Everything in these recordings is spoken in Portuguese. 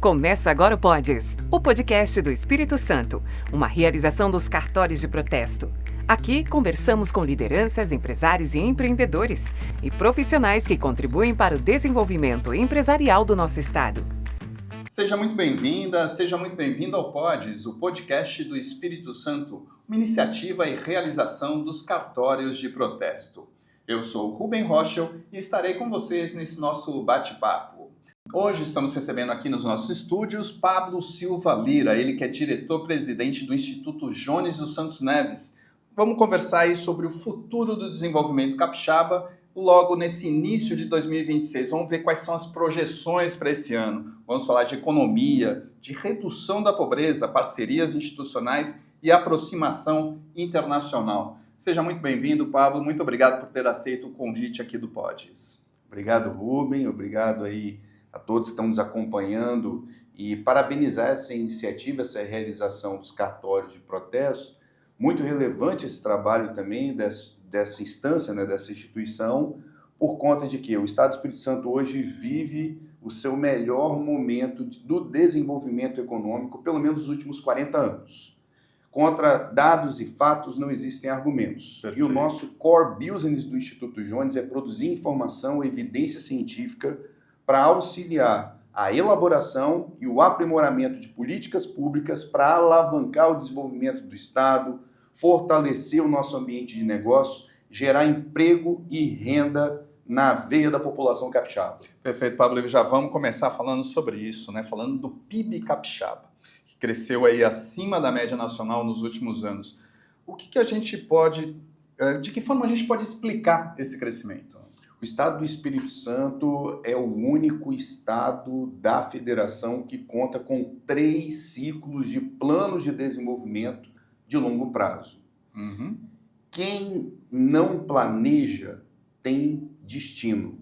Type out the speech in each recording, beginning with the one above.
Começa agora o Podes, o podcast do Espírito Santo, uma realização dos cartórios de protesto. Aqui conversamos com lideranças, empresários e empreendedores e profissionais que contribuem para o desenvolvimento empresarial do nosso estado. Seja muito bem-vinda, seja muito bem-vindo ao Podes, o podcast do Espírito Santo, uma iniciativa e realização dos cartórios de protesto. Eu sou o Rubem Rochel e estarei com vocês nesse nosso bate-papo. Hoje estamos recebendo aqui nos nossos estúdios Pablo Silva Lira, ele que é diretor-presidente do Instituto Jones dos Santos Neves. Vamos conversar aí sobre o futuro do desenvolvimento capixaba logo nesse início de 2026. Vamos ver quais são as projeções para esse ano. Vamos falar de economia, de redução da pobreza, parcerias institucionais e aproximação internacional. Seja muito bem-vindo, Pablo. Muito obrigado por ter aceito o convite aqui do Podes. Obrigado, Rubem. Obrigado aí a todos que estão nos acompanhando e parabenizar essa iniciativa, essa realização dos cartórios de protesto. Muito relevante esse trabalho também dessa instância, né, dessa instituição, por conta de que o Estado do Espírito Santo hoje vive o seu melhor momento do desenvolvimento econômico, pelo menos nos últimos 40 anos. Contra dados e fatos não existem argumentos. Perfeito. E o nosso core business do Instituto Jones é produzir informação, evidência científica para auxiliar a elaboração e o aprimoramento de políticas públicas para alavancar o desenvolvimento do Estado, fortalecer o nosso ambiente de negócio, gerar emprego e renda na veia da população capixaba. Perfeito, Pablo. Já vamos começar falando sobre isso, né? Falando do PIB capixaba, que cresceu aí acima da média nacional nos últimos anos. O que a gente pode, de que forma a gente pode explicar esse crescimento? O Estado do Espírito Santo é o único estado da federação que conta com 3 ciclos de planos de desenvolvimento de longo prazo. Uhum. Quem não planeja tem destino.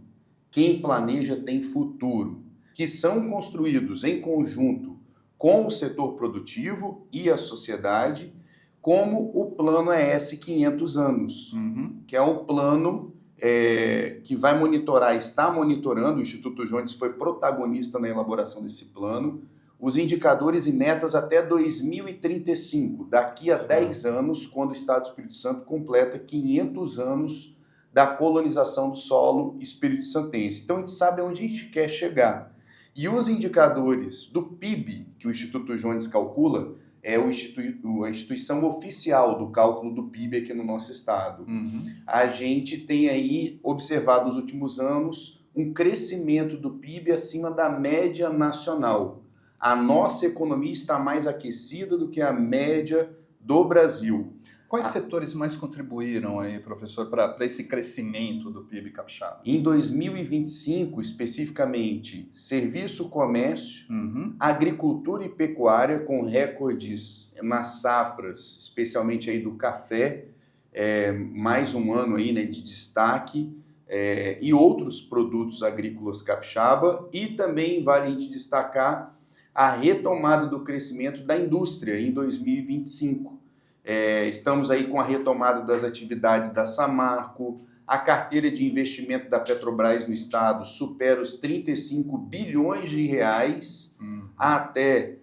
Quem planeja tem futuro, que são construídos em conjunto com o setor produtivo e a sociedade, como o plano ES 500 anos, que é o plano que vai monitorar, está monitorando, o Instituto Jones foi protagonista na elaboração desse plano, os indicadores e metas até 2035, daqui a 10 anos, quando o Estado do Espírito Santo completa 500 anos da colonização do solo espírito-santense. Então a gente sabe aonde a gente quer chegar. E os indicadores do PIB que o Instituto Jones calcula é a instituição oficial do cálculo do PIB aqui no nosso estado. A gente tem aí observado nos últimos anos um crescimento do PIB acima da média nacional. A nossa economia está mais aquecida do que a média do Brasil. Quais setores mais contribuíram aí, professor, para esse crescimento do PIB capixaba? Em 2025, especificamente, serviço, comércio, agricultura e pecuária, com recordes nas safras, especialmente aí do café, mais um ano aí, né, de destaque, e outros produtos agrícolas capixaba, e também vale a gente destacar a retomada do crescimento da indústria em 2025. Estamos aí com a retomada das atividades da Samarco, a carteira de investimento da Petrobras no estado supera os 35 bilhões de reais até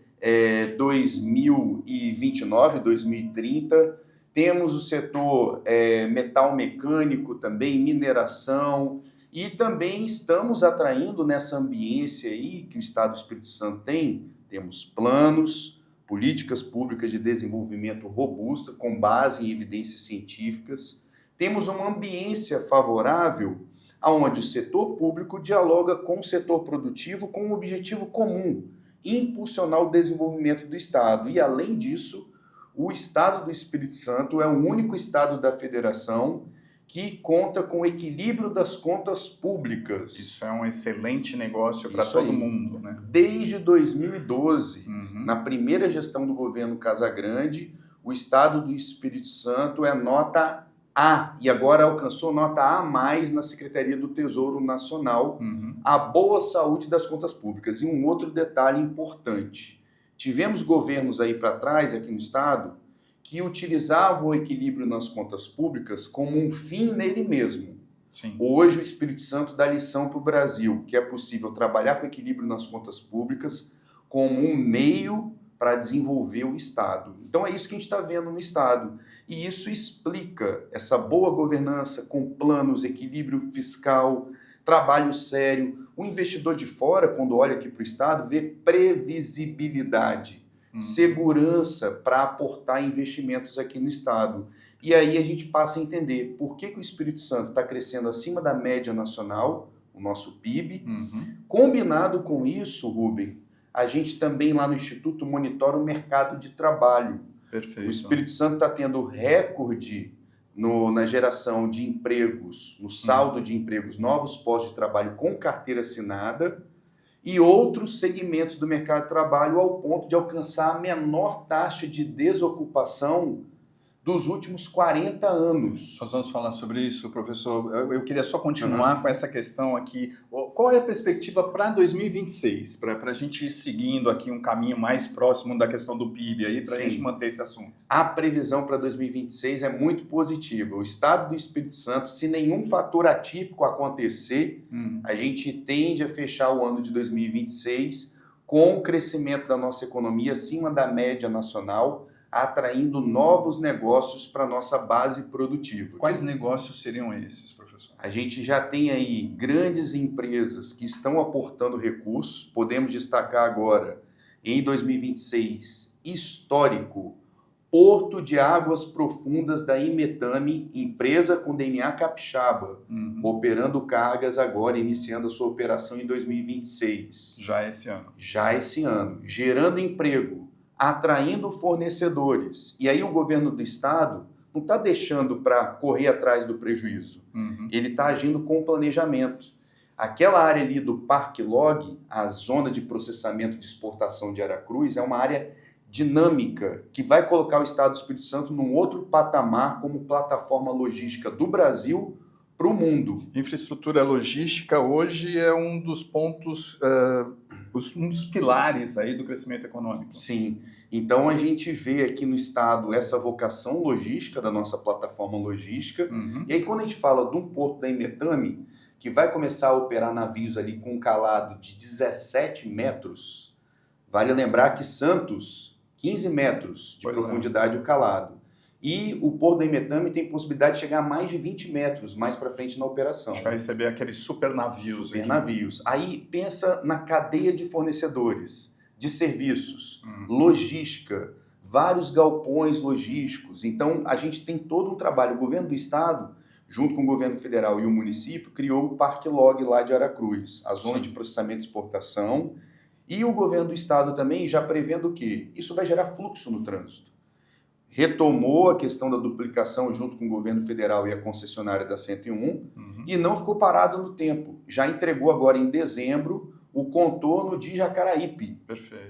2029, 2030. Temos o setor metal mecânico também, mineração, e também estamos atraindo nessa ambiência aí que o Estado do Espírito Santo tem, temos planos, políticas públicas de desenvolvimento robusta, com base em evidências científicas. Temos uma ambiência favorável onde o setor público dialoga com o setor produtivo com um objetivo comum, impulsionar o desenvolvimento do Estado. E, além disso, o Estado do Espírito Santo é o único estado da federação que conta com o equilíbrio das contas públicas. Isso é um excelente negócio para todo mundo, né? Desde 2012, na primeira gestão do governo Casagrande, o Estado do Espírito Santo é nota A, e agora alcançou nota A+, na Secretaria do Tesouro Nacional, a boa saúde das contas públicas. E um outro detalhe importante, tivemos governos aí para trás, aqui no Estado, que utilizavam o equilíbrio nas contas públicas como um fim nele mesmo. Sim. Hoje o Espírito Santo dá lição para o Brasil, que é possível trabalhar com equilíbrio nas contas públicas como um meio para desenvolver o Estado. Então é isso que a gente está vendo no Estado. E isso explica essa boa governança com planos, equilíbrio fiscal, trabalho sério. O investidor de fora, quando olha aqui para o Estado, vê previsibilidade, segurança para aportar investimentos aqui no Estado. E aí a gente passa a entender por que o Espírito Santo está crescendo acima da média nacional, o nosso PIB. Combinado com isso, Rubem, a gente também lá no Instituto monitora o mercado de trabalho. Perfeito. O Espírito Santo está tendo recorde na geração de empregos, no saldo de empregos, novos postos de trabalho com carteira assinada e outros segmentos do mercado de trabalho ao ponto de alcançar a menor taxa de desocupação dos últimos 40 anos. Nós vamos falar sobre isso, professor. Eu queria só continuar com essa questão aqui. Qual é a perspectiva para 2026? Para a gente ir seguindo aqui um caminho mais próximo da questão do PIB aí, para a gente manter esse assunto. A previsão para 2026 é muito positiva. O estado do Espírito Santo, se nenhum fator atípico acontecer, a gente tende a fechar o ano de 2026 com o crescimento da nossa economia acima da média nacional, atraindo novos negócios para a nossa base produtiva. Quais negócios seriam esses, professor? A gente já tem aí grandes empresas que estão aportando recursos. Podemos destacar agora, em 2026, histórico, Porto de Águas Profundas da Imetame, empresa com DNA capixaba, operando cargas agora, iniciando a sua operação em 2026. Já esse ano. Já esse ano, gerando emprego, atraindo fornecedores. E aí o governo do estado não está deixando para correr atrás do prejuízo. Ele está agindo com planejamento. Aquela área ali do Parque Log, a zona de processamento de exportação de Aracruz, é uma área dinâmica que vai colocar o estado do Espírito Santo num outro patamar como plataforma logística do Brasil para o mundo. Infraestrutura logística hoje é um dos pontos, um dos pilares aí do crescimento econômico. Sim. Então a gente vê aqui no estado essa vocação logística da nossa plataforma logística. E aí quando a gente fala de um porto da Imetame, que vai começar a operar navios ali com um calado de 17 metros, vale lembrar que Santos, 15 metros de profundidade o calado. E o Porto da Imetame tem possibilidade de chegar a mais de 20 metros mais para frente na operação. A gente vai receber aqueles super navios. Super navios. Aí pensa na cadeia de fornecedores, de serviços, logística, vários galpões logísticos. Então a gente tem todo um trabalho. O governo do estado, junto com o governo federal e o município, criou o Parque Log lá de Aracruz, a zona de processamento e exportação. E o governo do estado também já prevendo o quê? Isso vai gerar fluxo no trânsito. Retomou a questão da duplicação junto com o governo federal e a concessionária da 101 e não ficou parado no tempo. Já entregou agora em dezembro o contorno de Jacaraípe,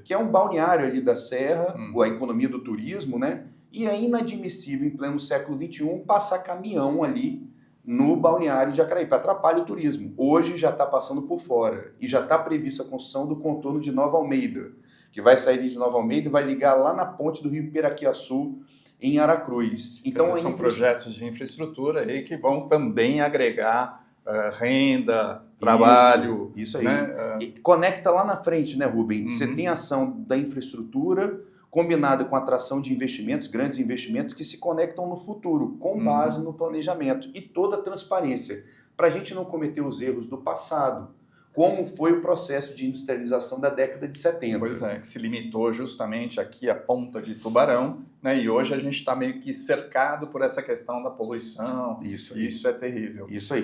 que é um balneário ali da Serra, a economia do turismo, né? E é inadmissível, em pleno século XXI, passar caminhão ali no balneário de Jacaraípe. Atrapalha o turismo. Hoje já está passando por fora e já está prevista a construção do contorno de Nova Almeida, que vai sair de Nova Almeida e vai ligar lá na ponte do Rio Piraquiaçu, em Aracruz. Então, são projetos de infraestrutura aí que vão também agregar renda, trabalho. Isso aí. Né? E conecta lá na frente, né, Rubem? Você tem a ação da infraestrutura combinada com a atração de investimentos, grandes investimentos que se conectam no futuro, com base no planejamento e toda a transparência, para a gente não cometer os erros do passado, como foi o processo de industrialização da década de 70. Pois é, que se limitou justamente aqui à ponta de Tubarão, né? E hoje a gente está meio que cercado por essa questão da poluição. Isso é terrível. Isso aí.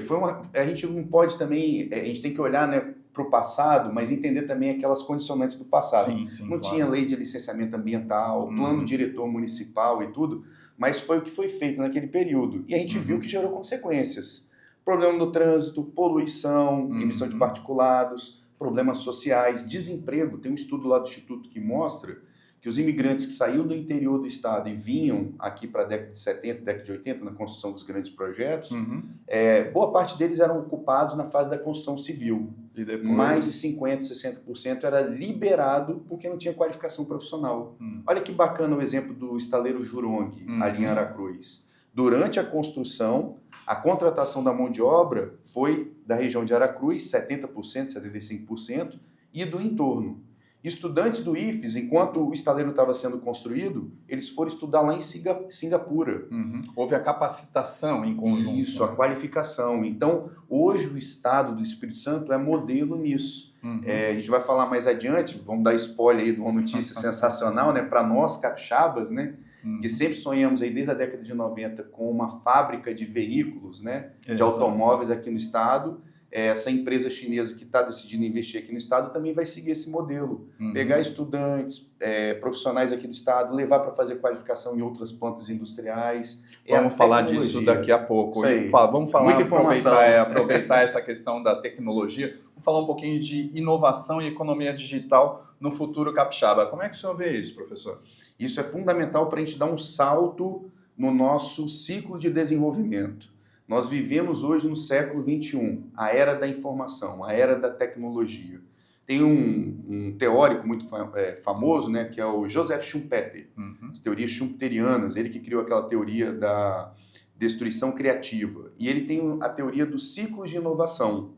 A gente não pode também, a gente tem que olhar, né, para o passado, mas entender também aquelas condicionantes do passado. Sim, não tinha lei de licenciamento ambiental, plano diretor municipal e tudo, mas foi o que foi feito naquele período. E a gente viu que gerou consequências. Problema no trânsito, poluição, emissão de particulados, problemas sociais, desemprego. Tem um estudo lá do Instituto que mostra que os imigrantes que saíram do interior do estado e vinham aqui para a década de 70, década de 80, na construção dos grandes projetos, boa parte deles eram ocupados na fase da construção civil. E depois... Mais de 50%, 60% era liberado porque não tinha qualificação profissional. Olha que bacana o exemplo do estaleiro Jurong, ali em Aracruz. Durante a construção, a contratação da mão de obra foi da região de Aracruz, 70%, 75%, e do entorno. Estudantes do IFES, enquanto o estaleiro estava sendo construído, eles foram estudar lá em Singapura. Houve a capacitação em conjunto. Isso, a qualificação. Então, hoje o estado do Espírito Santo é modelo nisso. A gente vai falar mais adiante, vamos dar spoiler aí de uma notícia sensacional, né? Para nós capixabas, né? Que sempre sonhamos aí desde a década de 90 com uma fábrica de veículos, né? De automóveis aqui no estado. Essa empresa chinesa que está decidindo investir aqui no estado também vai seguir esse modelo. Pegar estudantes, profissionais aqui do estado, levar para fazer qualificação em outras plantas industriais. Vamos falar disso daqui a pouco. Vamos falar, aproveitar essa questão da tecnologia. Vamos falar um pouquinho de inovação e economia digital no futuro capixaba. Como é que o senhor vê isso, professor? Isso é fundamental para a gente dar um salto no nosso ciclo de desenvolvimento. Nós vivemos hoje no século XXI, a era da informação, a era da tecnologia. Tem um teórico muito famoso, né, que é o Joseph Schumpeter, as teorias schumpeterianas, ele que criou aquela teoria da destruição criativa. E ele tem a teoria dos ciclos de inovação.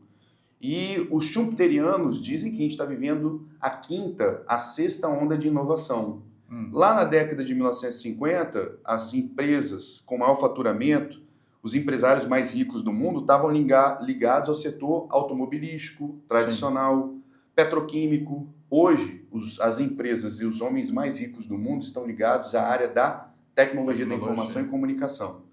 E os schumpeterianos dizem que a gente está vivendo a sexta onda de inovação. Lá na década de 1950, as empresas com maior faturamento, os empresários mais ricos do mundo estavam ligados ao setor automobilístico, tradicional, petroquímico. Hoje, as empresas e os homens mais ricos do mundo estão ligados à área da tecnologia da informação e comunicação.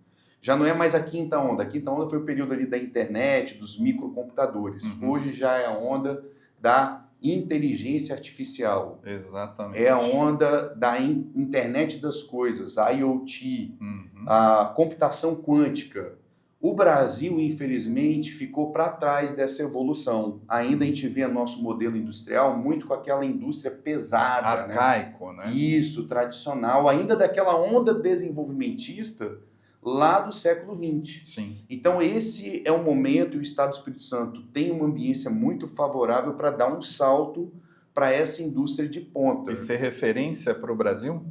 Já não é mais a quinta onda. A quinta onda foi o período ali da internet, dos microcomputadores. Hoje já é a onda da inteligência artificial. Exatamente. É a onda da internet das coisas, a IoT, a computação quântica. O Brasil, infelizmente, ficou para trás dessa evolução. Ainda a gente vê nosso modelo industrial muito com aquela indústria pesada. Arcaico, né? Isso, tradicional, ainda daquela onda desenvolvimentista lá do século XX. Sim. Então esse é o momento, e o Estado do Espírito Santo tem uma ambiência muito favorável para dar um salto para essa indústria de ponta. E ser referência para o Brasil?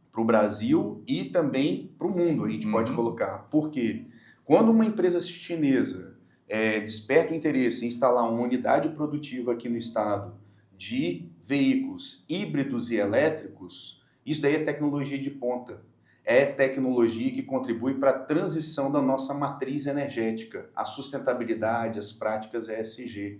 Para o Brasil e também para o mundo, a gente pode colocar. Por quê? Quando uma empresa chinesa desperta o interesse em instalar uma unidade produtiva aqui no estado de veículos híbridos e elétricos, isso daí é tecnologia de ponta. É tecnologia que contribui para a transição da nossa matriz energética, a sustentabilidade, as práticas ESG.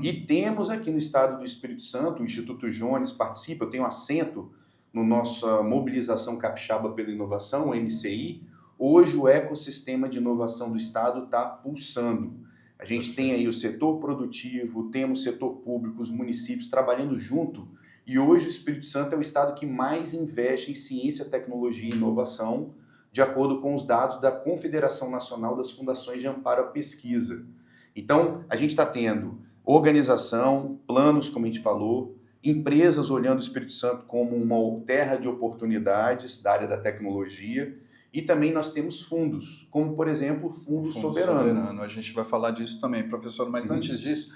E temos aqui no estado do Espírito Santo, o Instituto Jones participa, eu tenho assento no nossa mobilização capixaba pela inovação, o MCI. Hoje o ecossistema de inovação do estado está pulsando. A gente tem aí o setor produtivo, temos o setor público, os municípios trabalhando junto. E hoje o Espírito Santo é o estado que mais investe em ciência, tecnologia e inovação, de acordo com os dados da Confederação Nacional das Fundações de Amparo à Pesquisa. Então, a gente está tendo organização, planos, como a gente falou, empresas olhando o Espírito Santo como uma terra de oportunidades da área da tecnologia, e também nós temos fundos, como, por exemplo, o Fundo Soberano. A gente vai falar disso também, professor, mas antes disso,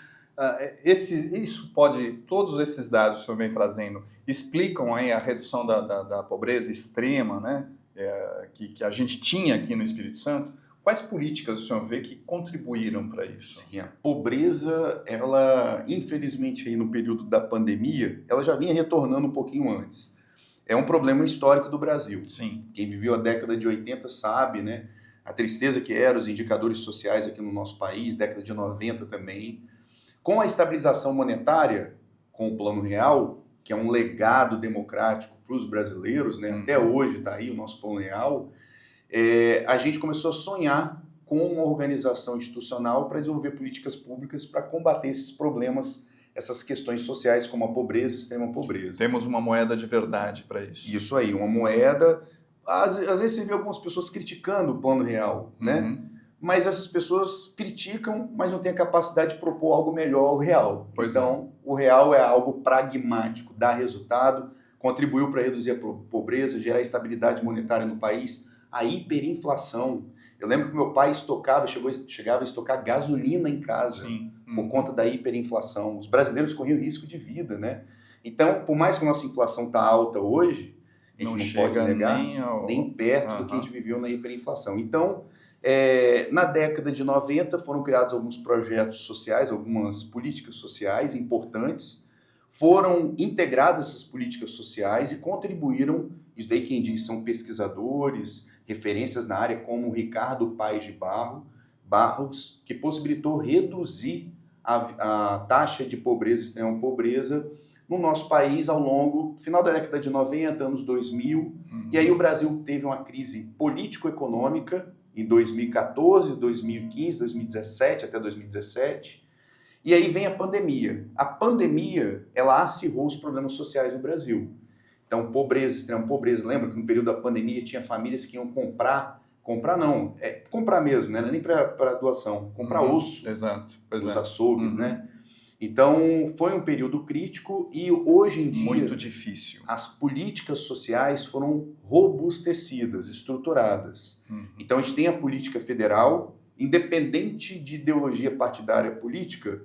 todos esses dados que o senhor vem trazendo explicam aí a redução da pobreza extrema, né, que a gente tinha aqui no Espírito Santo. Quais políticas o senhor vê que contribuíram para isso? Sim, a pobreza, ela, infelizmente, aí no período da pandemia, ela já vinha retornando um pouquinho antes. É um problema histórico do Brasil. Sim. Quem viveu a década de 80 sabe, né, a tristeza que eram os indicadores sociais aqui no nosso país, década de 90 também. Com a estabilização monetária, com o Plano Real, que é um legado democrático para os brasileiros, né? Até hoje está aí o nosso Plano Real, a gente começou a sonhar com uma organização institucional para desenvolver políticas públicas para combater esses problemas, essas questões sociais como a pobreza, extrema pobreza. Temos uma moeda de verdade para isso. Isso aí, uma moeda... Às vezes você vê algumas pessoas criticando o Plano Real, né? Mas essas pessoas criticam, mas não têm a capacidade de propor algo melhor ao real. Então, o real é algo pragmático, dá resultado, contribuiu para reduzir a pobreza, gerar estabilidade monetária no país, a hiperinflação. Eu lembro que meu pai chegava a estocar gasolina em casa por conta da hiperinflação. Os brasileiros corriam risco de vida, né? Então, por mais que a nossa inflação está alta hoje, a gente não pode negar nem perto do que a gente viveu na hiperinflação. Então, na década de 90 foram criados alguns projetos sociais, algumas políticas sociais importantes. foram integradas essas políticas sociais e contribuíram, isso daí quem diz são pesquisadores, referências na área como o Ricardo Paes de Barros, que possibilitou reduzir a taxa de pobreza e extrema pobreza no nosso país ao longo, final da década de 90, anos 2000, e aí o Brasil teve uma crise político-econômica em 2014, 2015, 2017, até 2017, e aí vem a pandemia. A pandemia, ela acirrou os problemas sociais no Brasil. Então, pobreza, extrema pobreza. Lembra que no período da pandemia tinha famílias que iam comprar mesmo, né? Não é nem para doação, comprar osso dos açougues, né? Então, foi um período crítico e hoje em dia... Muito difícil. As políticas sociais foram robustecidas, estruturadas. Então, a gente tem a política federal, independente de ideologia partidária política,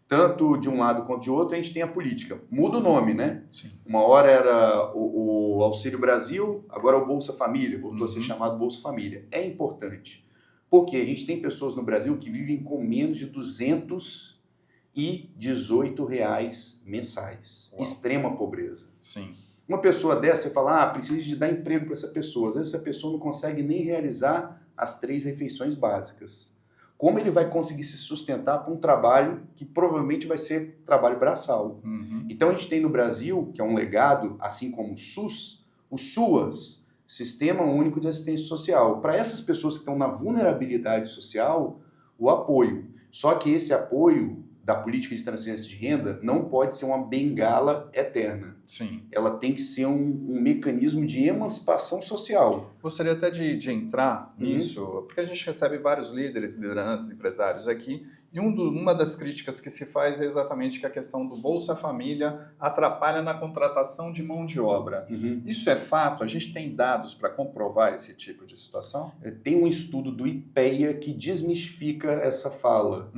tanto de um lado quanto de outro, a gente tem a política. Muda o nome, né? Sim. Uma hora era o Auxílio Brasil, agora é o Bolsa Família, voltou a ser chamado Bolsa Família. É importante, porque a gente tem pessoas no Brasil que vivem com menos de R$218 mensais. Uau. Extrema pobreza. Sim. Uma pessoa dessa, você fala, precisa de dar emprego para essa pessoa. Às vezes essa pessoa não consegue nem realizar as 3 refeições básicas. Como ele vai conseguir se sustentar para um trabalho que provavelmente vai ser trabalho braçal? Então a gente tem no Brasil, que é um legado, assim como o SUS, o SUAS, Sistema Único de Assistência Social. Para essas pessoas que estão na vulnerabilidade social, o apoio. Só que esse apoio da política de transferência de renda não pode ser uma bengala eterna. Sim. Ela tem que ser um mecanismo de emancipação social. Gostaria até de entrar nisso, porque a gente recebe vários líderes, lideranças, empresários aqui, e uma das críticas que se faz é exatamente que a questão do Bolsa Família atrapalha na contratação de mão de obra. Isso é fato? A gente tem dados para comprovar esse tipo de situação? Tem um estudo do IPEA que desmistifica essa fala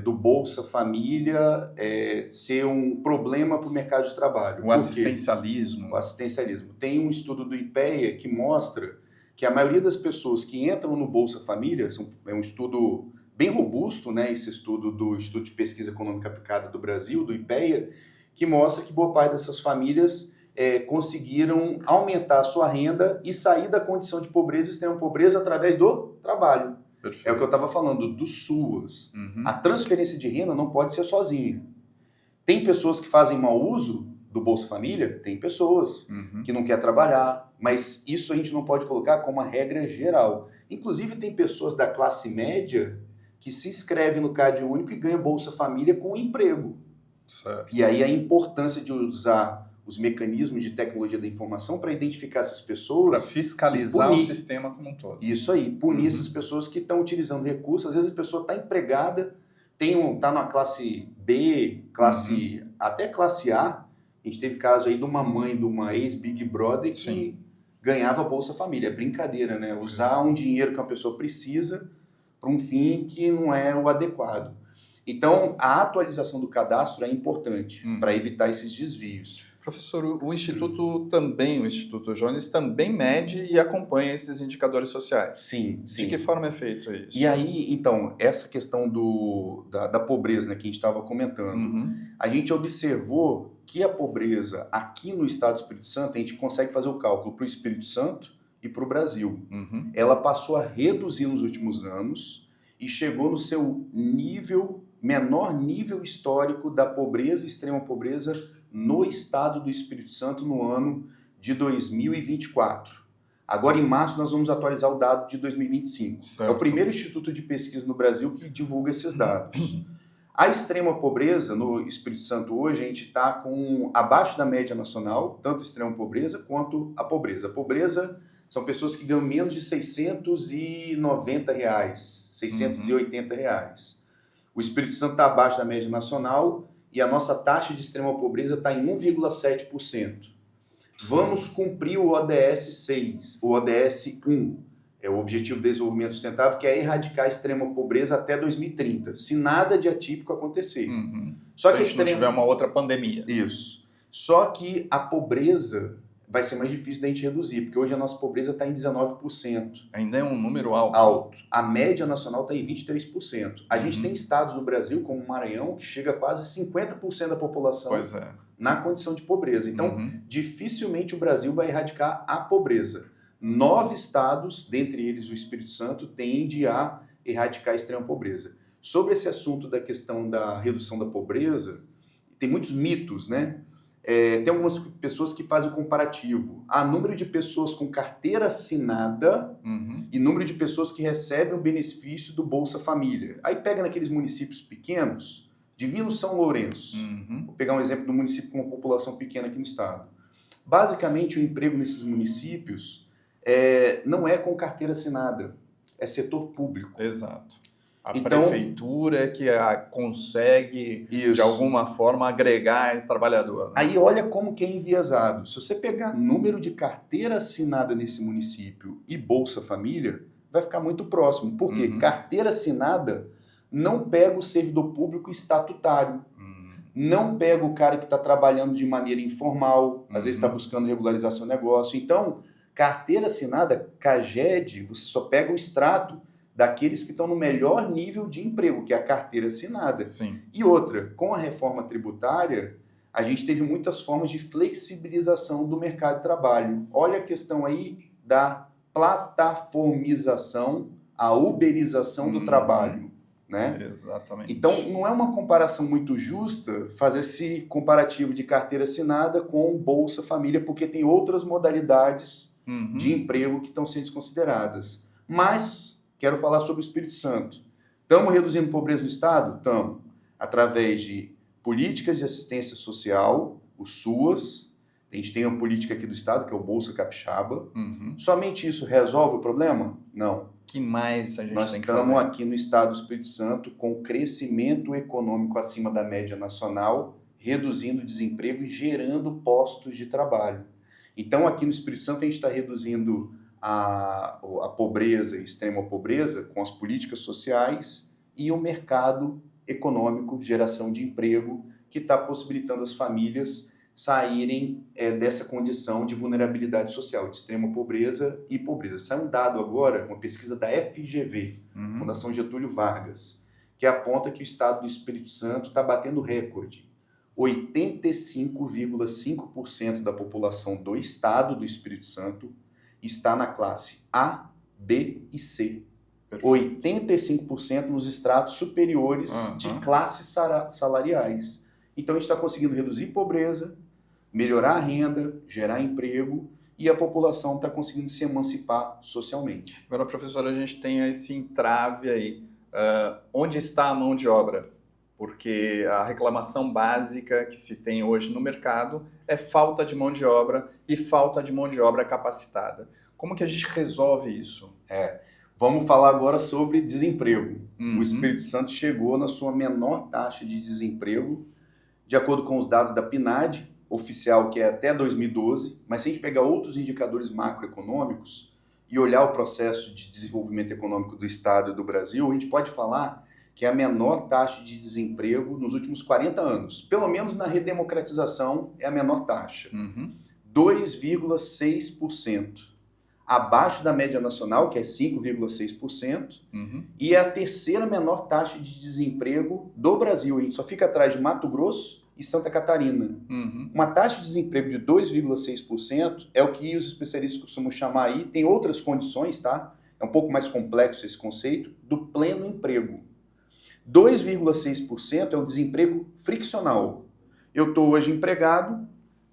do Bolsa Família ser um problema para o mercado de trabalho. O assistencialismo. O assistencialismo. Tem um estudo do IPEA que mostra que a maioria das pessoas que entram no Bolsa Família, é um estudo bem robusto, né, esse estudo do Instituto de Pesquisa Econômica Aplicada do Brasil, do IPEA, que mostra que boa parte dessas famílias conseguiram aumentar a sua renda e sair da condição de pobreza e extrema pobreza através do trabalho. Perfeito. É o que eu estava falando, do SUAS. A transferência de renda não pode ser sozinha. Tem pessoas que fazem mau uso do Bolsa Família? Tem pessoas que não querem trabalhar, mas isso a gente não pode colocar como uma regra geral. Inclusive, tem pessoas da classe média que se inscrevem no Cade Único e ganham Bolsa Família com emprego. Certo. E aí a importância de usar os mecanismos de tecnologia da informação para identificar essas pessoas. Para fiscalizar o sistema como um todo. Isso aí, punir essas pessoas que estão utilizando recursos. Às vezes a pessoa está empregada, está na classe B, até classe A. A gente teve caso aí de uma mãe de uma ex-Big Brother que ganhava Bolsa Família. É brincadeira, né? Usar um dinheiro que uma pessoa precisa para um fim que não é o adequado. Então, a atualização do cadastro é importante para evitar esses desvios. Professor, o Instituto Jones também mede e acompanha esses indicadores sociais. Sim. De que forma é feito isso? E aí, então, essa questão da pobreza, né, que a gente estava comentando, a gente observou que a pobreza aqui no estado do Espírito Santo, a gente consegue fazer o cálculo para o Espírito Santo e para o Brasil. Ela passou a reduzir nos últimos anos e chegou no seu menor nível histórico da pobreza e extrema pobreza no estado do Espírito Santo no ano de 2024. Agora, em março, nós vamos atualizar o dado de 2025. Certo. É o primeiro instituto de pesquisa no Brasil que divulga esses dados. A extrema pobreza no Espírito Santo hoje, a gente está abaixo da média nacional, tanto a extrema pobreza quanto a pobreza. A pobreza são pessoas que ganham menos de R$690, R$680. O Espírito Santo está abaixo da média nacional e a nossa taxa de extrema pobreza está em 1,7%. Vamos cumprir o ODS 6, o ODS 1, é o Objetivo de Desenvolvimento Sustentável, que é erradicar a extrema pobreza até 2030, se nada de atípico acontecer. Só que a gente não tiver uma outra pandemia. Isso. Só que a pobreza vai ser mais difícil da gente reduzir, porque hoje a nossa pobreza está em 19%. Ainda é um número alto. Alto. A média nacional está em 23%. A gente tem estados no Brasil, como o Maranhão, que chega a quase 50% da população na condição de pobreza. Então, dificilmente o Brasil vai erradicar a pobreza. 9 estados, dentre eles o Espírito Santo, tende a erradicar a extrema pobreza. Sobre esse assunto da questão da redução da pobreza, tem muitos mitos, né? Tem algumas pessoas que fazem o comparativo. Há número de pessoas com carteira assinada e número de pessoas que recebem o benefício do Bolsa Família. Aí pega naqueles municípios pequenos, Divino São Lourenço. Vou pegar um exemplo do município com uma população pequena aqui no estado. Basicamente, o emprego nesses municípios não é com carteira assinada, é setor público. Exato. A prefeitura é que consegue, de alguma forma, agregar esse trabalhador. Né? Aí olha como que é enviesado. Se você pegar número de carteira assinada nesse município e Bolsa Família, vai ficar muito próximo. Por quê? Carteira assinada não pega o servidor público estatutário. Não pega o cara que está trabalhando de maneira informal, às vezes está buscando regularização do negócio. Então, carteira assinada, CAGED, você só pega o extrato daqueles que estão no melhor nível de emprego, que é a carteira assinada. Sim. E outra, com a reforma tributária, a gente teve muitas formas de flexibilização do mercado de trabalho. Olha a questão aí da plataformização, a uberização do trabalho. Né? Exatamente. Então, não é uma comparação muito justa fazer esse comparativo de carteira assinada com Bolsa Família, porque tem outras modalidades de emprego que estão sendo desconsideradas. Mas quero falar sobre o Espírito Santo. Estamos reduzindo pobreza no Estado? Estamos. Através de políticas de assistência social, o SUAS. A gente tem uma política aqui do Estado, que é o Bolsa Capixaba. Somente isso resolve o problema? Não. Que mais a gente Nós tem que fazer? Nós estamos aqui no Estado do Espírito Santo com crescimento econômico acima da média nacional, reduzindo o desemprego e gerando postos de trabalho. Então, aqui no Espírito Santo, a gente está reduzindo a pobreza e extrema pobreza com as políticas sociais e o mercado econômico, geração de emprego, que está possibilitando as famílias saírem dessa condição de vulnerabilidade social, de extrema pobreza e pobreza. Saiu um dado agora, uma pesquisa da FGV, Fundação Getúlio Vargas, que aponta que o estado do Espírito Santo está batendo recorde. 85,5% da população do estado do Espírito Santo está na classe A, B e C. Perfeito. 85% nos estratos superiores de classes salariais. Então, a gente está conseguindo reduzir pobreza, melhorar a renda, gerar emprego e a população está conseguindo se emancipar socialmente. Agora, professor, a gente tem esse entrave aí. Onde está a mão de obra? Porque a reclamação básica que se tem hoje no mercado é falta de mão de obra e falta de mão de obra capacitada. Como que a gente resolve isso? Vamos falar agora sobre desemprego. O Espírito Santo chegou na sua menor taxa de desemprego, de acordo com os dados da PNAD, oficial, que é até 2012, mas se a gente pegar outros indicadores macroeconômicos e olhar o processo de desenvolvimento econômico do Estado e do Brasil, a gente pode falar que é a menor taxa de desemprego nos últimos 40 anos. Pelo menos na redemocratização é a menor taxa. 2,6%. Abaixo da média nacional, que é 5,6%, e é a terceira menor taxa de desemprego do Brasil. A gente só fica atrás de Mato Grosso e Santa Catarina. Uma taxa de desemprego de 2,6% é o que os especialistas costumam chamar aí, tem outras condições, tá? É um pouco mais complexo esse conceito, do pleno emprego. 2,6% é o desemprego friccional. Eu estou hoje empregado,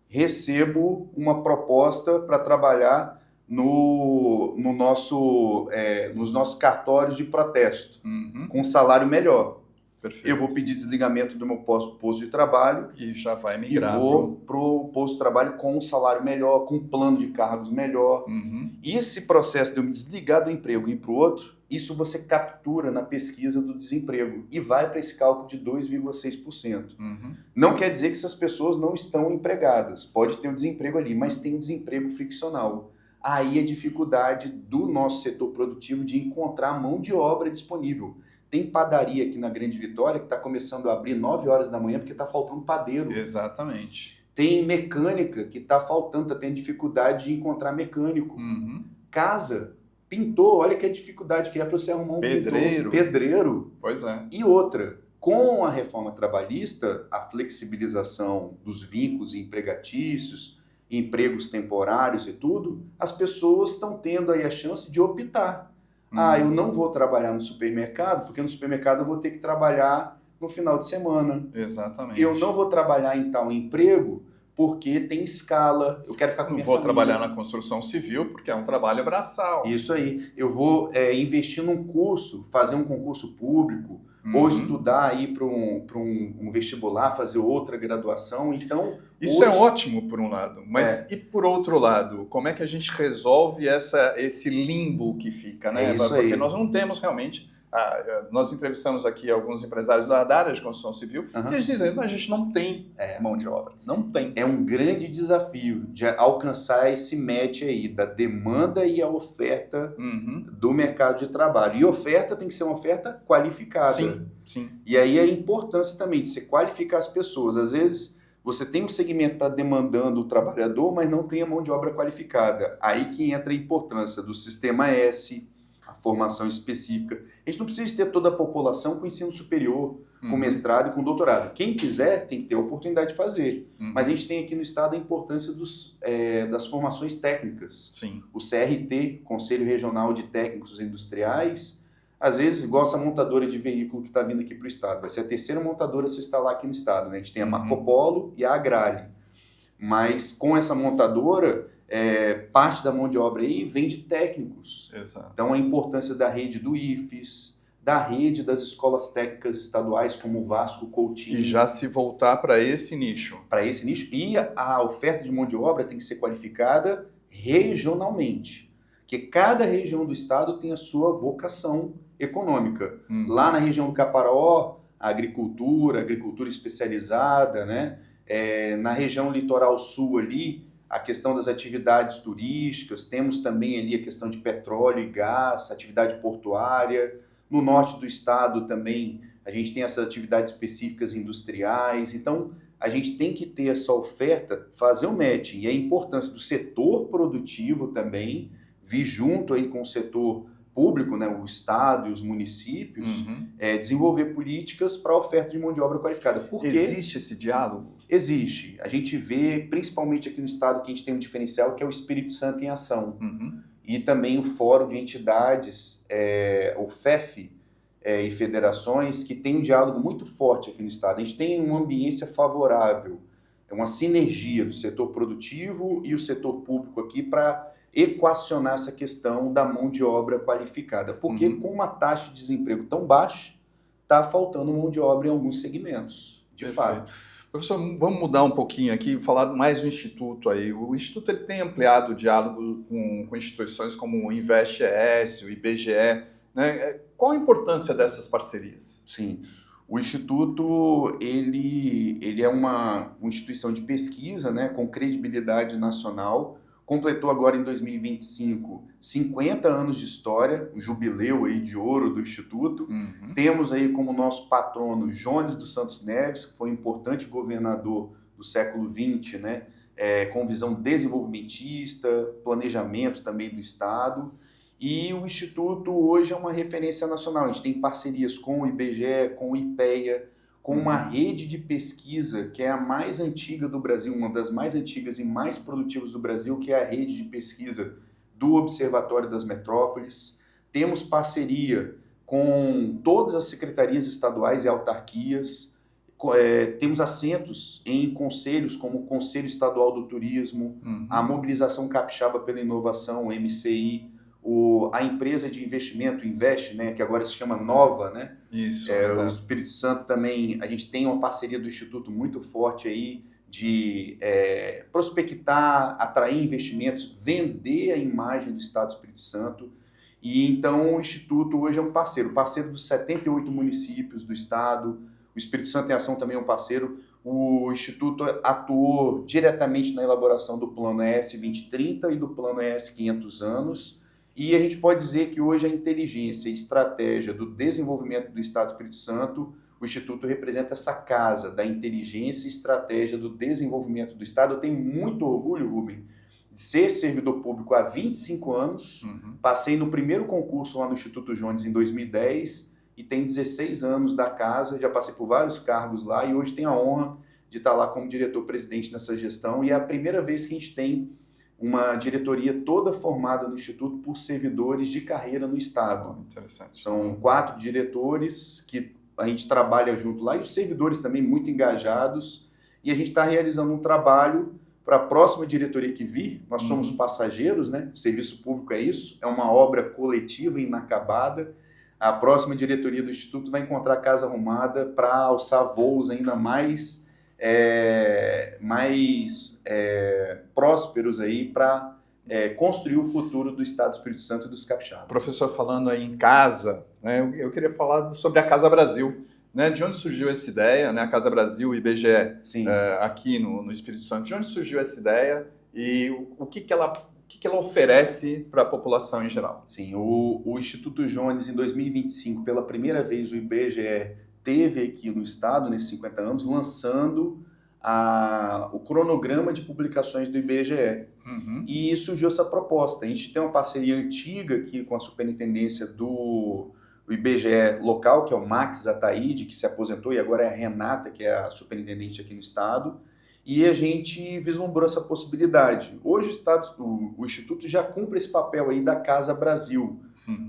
recebo uma proposta para trabalhar nos nossos cartórios de protesto, com um salário melhor. Perfeito. Eu vou pedir desligamento do meu posto de trabalho e já vai migrar. E vou para o posto de trabalho com um salário melhor, com um plano de cargos melhor. E esse processo de eu me desligar do emprego e ir para o outro, isso você captura na pesquisa do desemprego e vai para esse cálculo de 2,6%. Não quer dizer que essas pessoas não estão empregadas. Pode ter o desemprego ali, mas tem o desemprego friccional. Aí a dificuldade do nosso setor produtivo de encontrar mão de obra disponível. Tem padaria aqui na Grande Vitória que está começando a abrir 9 horas da manhã porque está faltando padeiro. Exatamente. Tem mecânica que está faltando, está tendo dificuldade de encontrar mecânico. Casa, pintor, olha que a dificuldade que é para você arrumar um Pedreiro. Pedreiro. Pois é. E outra, com a reforma trabalhista, a flexibilização dos vínculos empregatícios, empregos temporários e tudo, as pessoas estão tendo aí a chance de optar. Eu não vou trabalhar no supermercado, porque no supermercado eu vou ter que trabalhar no final de semana. Exatamente. Eu não vou trabalhar em tal emprego porque tem escala, eu quero ficar com minha família. Não vou trabalhar na construção civil porque é um trabalho braçal. Isso aí. Eu vou investir num curso, fazer um concurso público, ou estudar aí para um vestibular, fazer outra graduação. Então, isso é ótimo por um lado, mas e por outro lado, como é que a gente resolve esse limbo que fica, né? Porque nós não temos realmente... nós entrevistamos aqui alguns empresários da área de construção civil e eles dizem que a gente não tem mão de obra. Não tem. É um grande desafio de alcançar esse match aí da demanda e a oferta do mercado de trabalho. E oferta tem que ser uma oferta qualificada. Sim. E aí a importância também de você qualificar as pessoas. Às vezes você tem um segmento que está demandando o trabalhador, mas não tem a mão de obra qualificada. Aí que entra a importância do Sistema S, a formação específica. A gente não precisa ter toda a população com ensino superior, com mestrado e com doutorado. Quem quiser tem que ter a oportunidade de fazer. Mas a gente tem aqui no Estado a importância das formações técnicas. Sim. O CRT, Conselho Regional de Técnicos Industriais, às vezes, igual essa montadora de veículo que está vindo aqui para o Estado. Vai ser a terceira montadora a se instalar aqui no Estado. Né? A gente tem a Marco Polo e a Agrale. Mas com essa montadora... parte da mão de obra aí vem de técnicos. Exato. Então, a importância da rede do IFES, da rede das escolas técnicas estaduais, como o Vasco Coutinho. E já se voltar para esse nicho. Para esse nicho. E a oferta de mão de obra tem que ser qualificada regionalmente. Porque cada região do estado tem a sua vocação econômica. Lá na região do Caparaó, a agricultura especializada, né? Na região litoral sul ali, a questão das atividades turísticas, temos também ali a questão de petróleo e gás, atividade portuária. No norte do estado também a gente tem essas atividades específicas industriais. Então, a gente tem que ter essa oferta, fazer o matching. E a importância do setor produtivo também, vir junto aí com o setor público, né, o estado e os municípios, desenvolver políticas para a oferta de mão de obra qualificada. Por quê? Existe esse diálogo? Existe. A gente vê, principalmente aqui no estado, que a gente tem um diferencial, que é o Espírito Santo em Ação. E também o Fórum de Entidades, o FEF, e federações, que tem um diálogo muito forte aqui no estado. A gente tem uma ambiência favorável, uma sinergia do setor produtivo e o setor público aqui para equacionar essa questão da mão de obra qualificada. Porque com uma taxa de desemprego tão baixa, está faltando mão de obra em alguns segmentos, de fato. Professor, vamos mudar um pouquinho aqui e falar mais do Instituto aí. O Instituto ele tem ampliado o diálogo com instituições como o InvestES, o IBGE, né? Qual a importância dessas parcerias? Sim. O Instituto ele é uma instituição de pesquisa, né, com credibilidade nacional. Completou agora em 2025 50 anos de história, um jubileu aí de ouro do Instituto. Temos aí como nosso patrono Jones dos Santos Neves, que foi um importante governador do século XX, né? Com visão desenvolvimentista, planejamento também do Estado. E o Instituto hoje é uma referência nacional. A gente tem parcerias com o IBGE, com o IPEA, com uma rede de pesquisa que é a mais antiga do Brasil, uma das mais antigas e mais produtivas do Brasil, que é a rede de pesquisa do Observatório das Metrópoles. Temos parceria com todas as secretarias estaduais e autarquias. Temos assentos em conselhos como o Conselho Estadual do Turismo, a Mobilização Capixaba pela Inovação, o MCI, a empresa de investimento Invest, né, que agora se chama Nova, né? Isso, o Espírito Santo também, a gente tem uma parceria do Instituto muito forte aí de prospectar, atrair investimentos, vender a imagem do Estado do Espírito Santo. E então o Instituto hoje é um parceiro dos 78 municípios do Estado. O Espírito Santo em Ação também é um parceiro. O Instituto atuou diretamente na elaboração do Plano ES 2030 e do Plano ES 500 anos. E a gente pode dizer que hoje a inteligência e estratégia do desenvolvimento do Estado do Espírito Santo, o Instituto representa essa casa da inteligência e estratégia do desenvolvimento do Estado. Eu tenho muito orgulho, Rubem, de ser servidor público há 25 anos. Passei no primeiro concurso lá no Instituto Jones em 2010 e tenho 16 anos da casa, já passei por vários cargos lá e hoje tenho a honra de estar lá como diretor-presidente nessa gestão. E é a primeira vez que a gente tem uma diretoria toda formada no Instituto por servidores de carreira no Estado. Interessante. São 4 diretores que a gente trabalha junto lá e os servidores também muito engajados. E a gente está realizando um trabalho para a próxima diretoria que vir. Nós somos passageiros, né? O serviço público é isso, é uma obra coletiva inacabada. A próxima diretoria do Instituto vai encontrar a casa arrumada para alçar voos ainda mais prósperos aí para construir o futuro do Estado do Espírito Santo e dos capixabas. Professor, falando aí em casa, né, eu queria falar sobre a Casa Brasil, né, de onde surgiu essa ideia, né, a Casa Brasil, IBGE, aqui no Espírito Santo, de onde surgiu essa ideia e o que ela oferece para a população em geral? Sim, o Instituto Jones, em 2025, pela primeira vez, o IBGE teve aqui no Estado, nesses 50 anos, lançando o cronograma de publicações do IBGE. E surgiu essa proposta. A gente tem uma parceria antiga aqui com a superintendência do IBGE local, que é o Max Ataíde, que se aposentou, e agora é a Renata, que é a superintendente aqui no Estado. E a gente vislumbrou essa possibilidade. Hoje o Instituto já cumpre esse papel aí da Casa Brasil,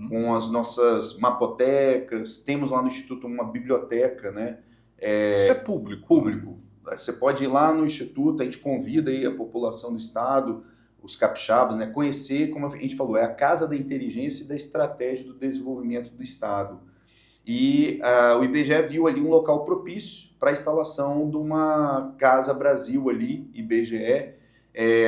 com as nossas mapotecas, temos lá no Instituto uma biblioteca, né? Isso é público? Público. Você pode ir lá no Instituto, a gente convida aí a população do Estado, os capixabas, né? Conhecer, como a gente falou, é a casa da inteligência e da estratégia do desenvolvimento do Estado. E o IBGE viu ali um local propício para a instalação de uma Casa Brasil ali, IBGE.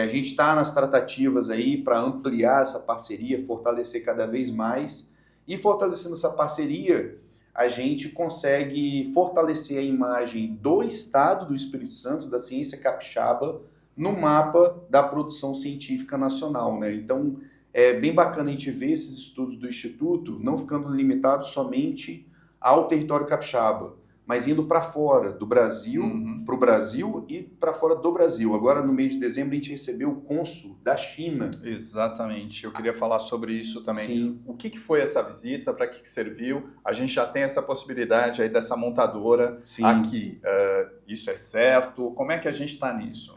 A gente está nas tratativas aí para ampliar essa parceria, fortalecer cada vez mais. E fortalecendo essa parceria, a gente consegue fortalecer a imagem do Estado do Espírito Santo, da ciência capixaba, no mapa da produção científica nacional, né? Então, é bem bacana a gente ver esses estudos do Instituto não ficando limitados somente ao território capixaba, mas indo para fora do Brasil, para o Brasil e para fora do Brasil. Agora, no mês de dezembro, a gente recebeu o cônsul da China. Exatamente, eu queria falar sobre isso também. Sim. O que foi essa visita, para que serviu? A gente já tem essa possibilidade aí dessa montadora aqui. Isso é certo? Como é que a gente está nisso?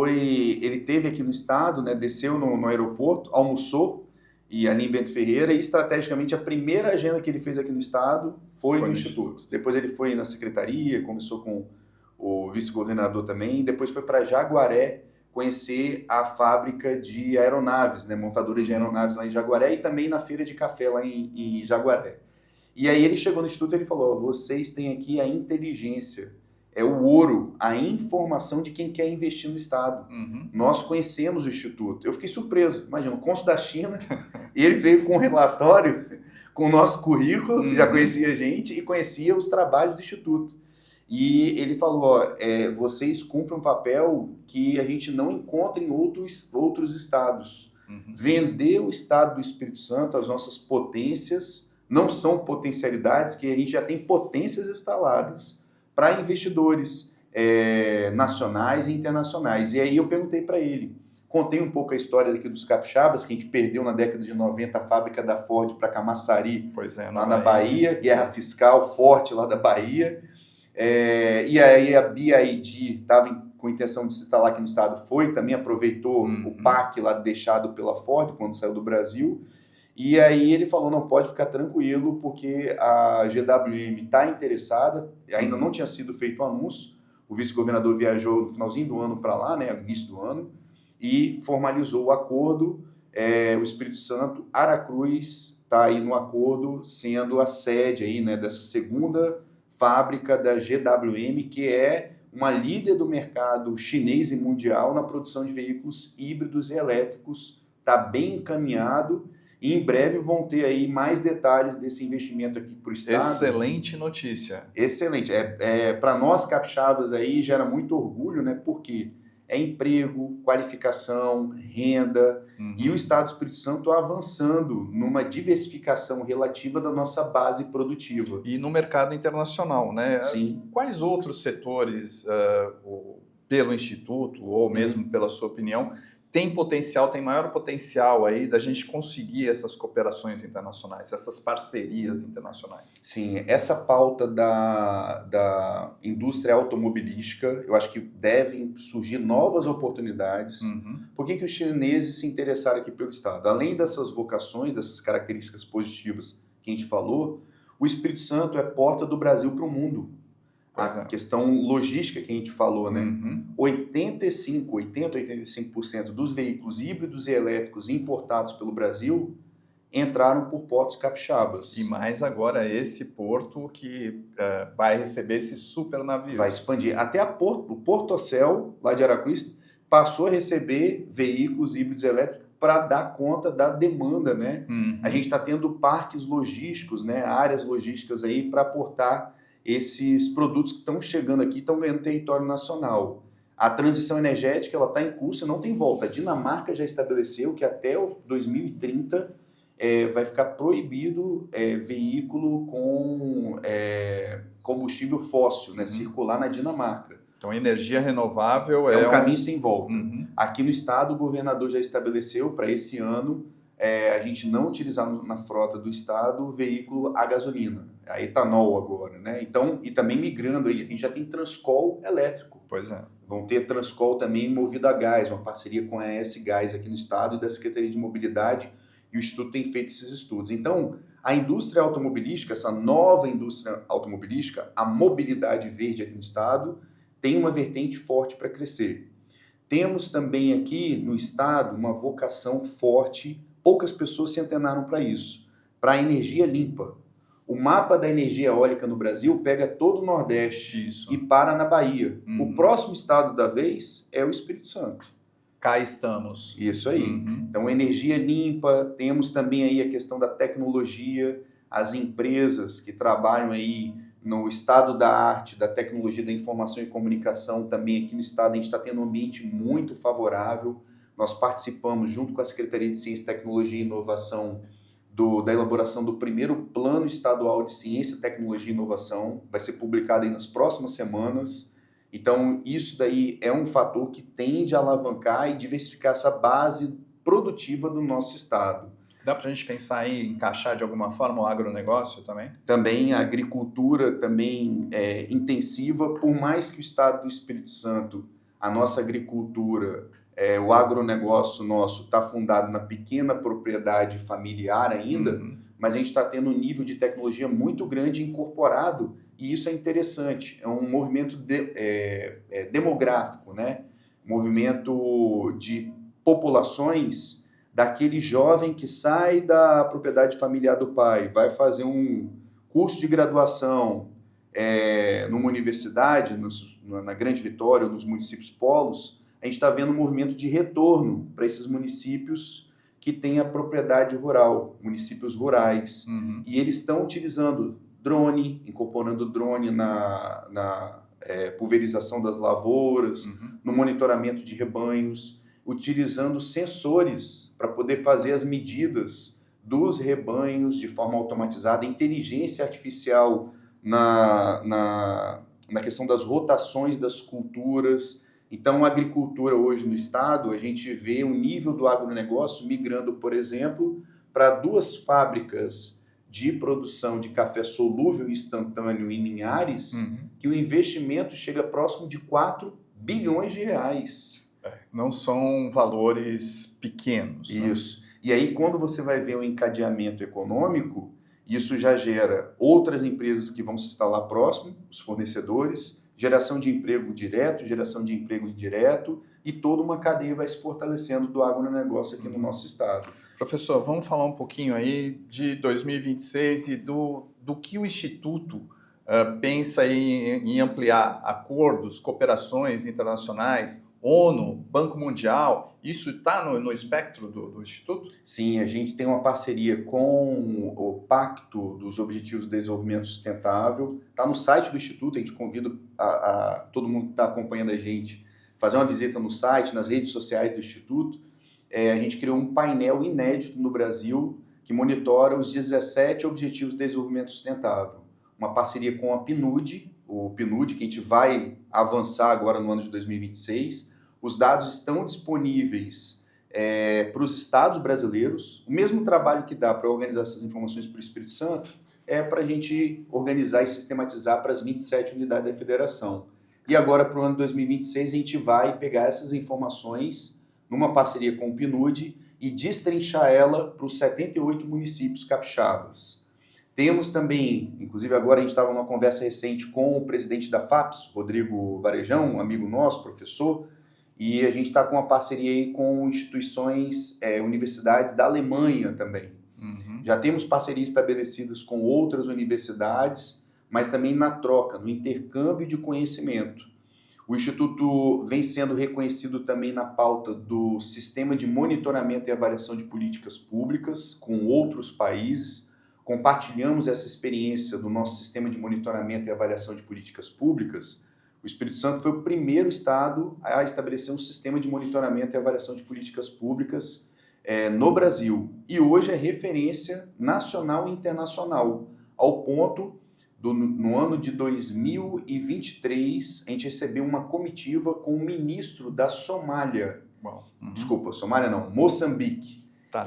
Ele esteve aqui no estado, né, desceu no aeroporto, almoçou, e ali em Bento Ferreira, e estrategicamente a primeira agenda que ele fez aqui no estado foi no Instituto. Depois ele foi na secretaria, conversou com o vice-governador também, depois foi para Jaguaré conhecer a fábrica de aeronaves, né, montadora de aeronaves lá em Jaguaré, e também na feira de café lá em Jaguaré. E aí ele chegou no Instituto e ele falou, vocês têm aqui a inteligência, é o ouro, a informação de quem quer investir no Estado. Nós conhecemos o Instituto. Eu fiquei surpreso. Imagina, o cônsul da China, ele veio com um relatório, com o nosso currículo, já conhecia a gente e conhecia os trabalhos do Instituto. E ele falou, vocês cumprem um papel que a gente não encontra em outros estados. Vender o Estado do Espírito Santo, as nossas potências, não são potencialidades, que a gente já tem potências instaladas para investidores nacionais e internacionais. E aí eu perguntei para ele, contei um pouco a história daqui dos capixabas, que a gente perdeu na década de 90 a fábrica da Ford para Camaçari, lá na Bahia, guerra fiscal forte lá da Bahia. E aí a BID estava com intenção de se instalar aqui no estado, também aproveitou o parque lá deixado pela Ford quando saiu do Brasil. E aí ele falou, não, pode ficar tranquilo, porque a GWM está interessada, ainda não tinha sido feito o anúncio, o vice-governador viajou no finalzinho do ano para lá, né, no início do ano, e formalizou o acordo, o Espírito Santo, Aracruz está aí no acordo, sendo a sede aí, né, dessa segunda fábrica da GWM, que é uma líder do mercado chinês e mundial na produção de veículos híbridos e elétricos, está bem encaminhado. E em breve vão ter aí mais detalhes desse investimento aqui para o Estado. Excelente notícia. Excelente. Para nós capixabas aí gera muito orgulho, né? Porque é emprego, qualificação, renda, e o Estado do Espírito Santo avançando numa diversificação relativa da nossa base produtiva. E no mercado internacional, né? Sim. Quais outros setores, pelo Instituto, ou mesmo pela sua opinião, tem maior potencial aí da gente conseguir essas cooperações internacionais, essas parcerias internacionais? Sim, essa pauta da indústria automobilística, eu acho que devem surgir novas oportunidades. Por que os chineses se interessaram aqui pelo Estado? Além dessas vocações, dessas características positivas que a gente falou, o Espírito Santo é porta do Brasil para o mundo. A questão logística que a gente falou, né? 85% dos veículos híbridos e elétricos importados pelo Brasil entraram por portos capixabas. E mais agora esse porto que vai receber esse super navio. Vai expandir. Até o Porto Ocel, lá de Aracruz, passou a receber veículos híbridos elétricos para dar conta da demanda, né? A gente está tendo parques logísticos, né? Áreas logísticas aí para aportar esses produtos que estão chegando aqui, estão ganhando território nacional. A transição energética está em curso, não tem volta. A Dinamarca já estabeleceu que até 2030 vai ficar proibido veículo com combustível fóssil, né, circular na Dinamarca. Então, energia renovável é um caminho sem volta. Aqui no estado, o governador já estabeleceu para esse ano a gente não utilizar na frota do estado veículo a gasolina, a etanol agora, né? Então, e também migrando aí, a gente já tem Transcol elétrico. Pois é. Vão ter Transcol também movido a gás, uma parceria com a ES Gás aqui no estado e da Secretaria de Mobilidade, e o Instituto tem feito esses estudos. Então, a indústria automobilística, essa nova indústria automobilística, a mobilidade verde aqui no estado, tem uma vertente forte para crescer. Temos também aqui no estado uma vocação forte, poucas pessoas se antenaram para isso, para a energia limpa. O mapa da energia eólica no Brasil pega todo o Nordeste e para na Bahia. O próximo estado da vez é o Espírito Santo. Cá estamos. Isso aí. Então, energia limpa, temos também aí a questão da tecnologia, as empresas que trabalham aí no estado da arte, da tecnologia da informação e comunicação, também aqui no estado a gente está tendo um ambiente muito favorável. Nós participamos, junto com a Secretaria de Ciência, Tecnologia e Inovação, da elaboração do primeiro Plano Estadual de Ciência, Tecnologia e Inovação. Vai ser publicado aí nas próximas semanas. Então, isso daí é um fator que tende a alavancar e diversificar essa base produtiva do nosso estado. Dá para a gente pensar em encaixar de alguma forma o agronegócio também? Também a agricultura também intensiva, por mais que o estado do Espírito Santo, a nossa agricultura, o agronegócio nosso está fundado na pequena propriedade familiar ainda, mas a gente está tendo um nível de tecnologia muito grande incorporado, e isso é interessante. É um movimento demográfico, né? Movimento de populações daquele jovem que sai da propriedade familiar do pai, vai fazer um curso de graduação numa universidade, na Grande Vitória, ou nos municípios polos. A gente está vendo um movimento de retorno para esses municípios que têm a propriedade rural, municípios rurais. E eles estão utilizando drone, incorporando drone na pulverização das lavouras, no monitoramento de rebanhos, utilizando sensores para poder fazer as medidas dos rebanhos de forma automatizada, inteligência artificial na questão das rotações das culturas. Então, a agricultura hoje no estado, a gente vê o nível do agronegócio migrando, por exemplo, para 2 fábricas de produção de café solúvel e instantâneo em Linhares, que o investimento chega próximo de 4 bilhões de reais. Não são valores pequenos. Isso. Né? E aí, quando você vai ver o encadeamento econômico, isso já gera outras empresas que vão se instalar próximo, os fornecedores, geração de emprego direto, geração de emprego indireto, e toda uma cadeia vai se fortalecendo do agronegócio aqui no nosso estado. Professor, vamos falar um pouquinho aí de 2026 e do que o Instituto pensa em ampliar acordos, cooperações internacionais, ONU, Banco Mundial. Isso está no espectro do Instituto? Sim, a gente tem uma parceria com o Pacto dos Objetivos de Desenvolvimento Sustentável. Está no site do Instituto, a gente convida a todo mundo que está acompanhando a gente fazer uma visita no site, nas redes sociais do Instituto, a gente criou um painel inédito no Brasil que monitora os 17 Objetivos de Desenvolvimento Sustentável. Uma parceria com a PNUD, o PNUD, que a gente vai avançar agora no ano de 2026. Os dados estão disponíveis para os estados brasileiros. O mesmo trabalho que dá para organizar essas informações para o Espírito Santo é para a gente organizar e sistematizar para as 27 unidades da federação. E agora, para o ano de 2026, a gente vai pegar essas informações numa parceria com o PNUD e destrinchar ela para os 78 municípios capixabas. Temos também, inclusive agora a gente estava numa conversa recente com o presidente da FAPES, Rodrigo Varejão, um amigo nosso, professor, e a gente está com uma parceria aí com instituições, universidades da Alemanha também. Uhum. Já temos parcerias estabelecidas com outras universidades, mas também na troca, no intercâmbio de conhecimento. O Instituto vem sendo reconhecido também na pauta do Sistema de Monitoramento e Avaliação de Políticas Públicas com outros países. Compartilhamos essa experiência do nosso Sistema de Monitoramento e Avaliação de Políticas Públicas. O Espírito Santo foi o primeiro estado a estabelecer um sistema de monitoramento e avaliação de políticas públicas no Brasil. E hoje é referência nacional e internacional, ao ponto no ano de 2023, a gente recebeu uma comitiva com o ministro da Somália. Uhum. Desculpa, Somália não, Moçambique. Tá.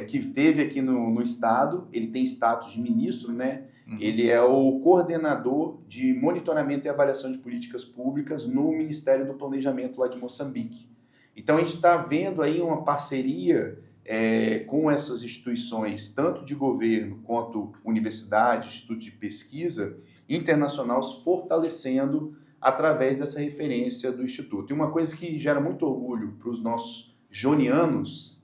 Que esteve aqui no estado, ele tem status de ministro, né? Uhum. Ele é o coordenador de monitoramento e avaliação de políticas públicas no Ministério do Planejamento lá de Moçambique. Então a gente está vendo aí uma parceria com essas instituições, tanto de governo quanto universidade, instituto de pesquisa internacional, se fortalecendo através dessa referência do Instituto. E uma coisa que gera muito orgulho para os nossos jonianos,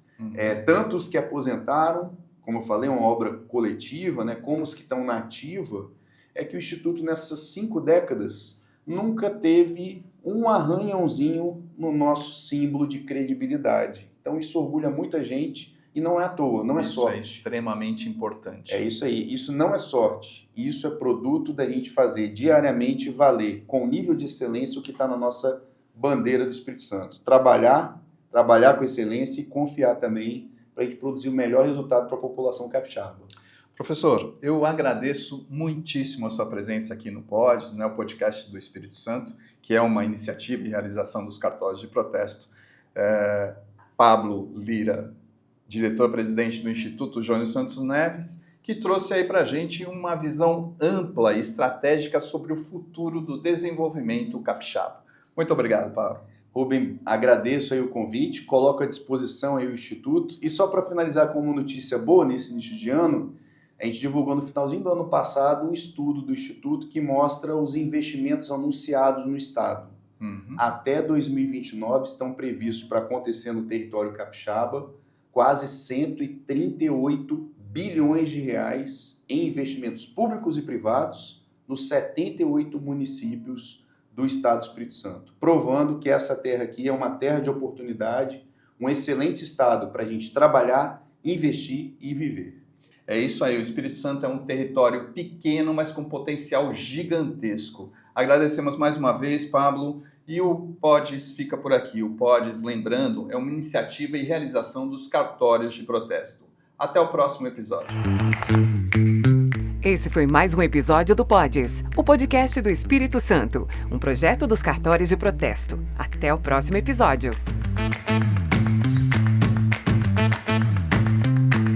tanto os que aposentaram, como eu falei, uma obra coletiva, né, como os que estão na ativa, é que o Instituto, nessas 5 décadas, nunca teve um arranhãozinho no nosso símbolo de credibilidade. Então isso orgulha muita gente e não é à toa, não é sorte. Isso é extremamente importante. É isso aí, isso não é sorte, isso é produto da gente fazer diariamente valer com nível de excelência o que está na nossa bandeira do Espírito Santo. Trabalhar com excelência e confiar também para a gente produzir o melhor resultado para a população capixaba. Professor, eu agradeço muitíssimo a sua presença aqui no PODES, né, o podcast do Espírito Santo, que é uma iniciativa e realização dos cartórios de protesto. Pablo Lira, diretor-presidente do Instituto Jônio Santos Neves, que trouxe aí para a gente uma visão ampla e estratégica sobre o futuro do desenvolvimento capixaba. Muito obrigado, Pablo. Rubem, agradeço aí o convite, coloco à disposição aí o Instituto. E só para finalizar com uma notícia boa nesse início de ano, a gente divulgou no finalzinho do ano passado um estudo do Instituto que mostra os investimentos anunciados no Estado. Uhum. Até 2029 estão previstos para acontecer no território capixaba quase 138 bilhões de reais em investimentos públicos e privados nos 78 municípios do Estado do Espírito Santo, provando que essa terra aqui é uma terra de oportunidade, um excelente estado para a gente trabalhar, investir e viver. É isso aí, o Espírito Santo é um território pequeno, mas com potencial gigantesco. Agradecemos mais uma vez, Pablo, e o PODES fica por aqui. O PODES, lembrando, é uma iniciativa e realização dos cartórios de protesto. Até o próximo episódio. Esse foi mais um episódio do PODES, o podcast do Espírito Santo, um projeto dos cartórios de protesto. Até o próximo episódio.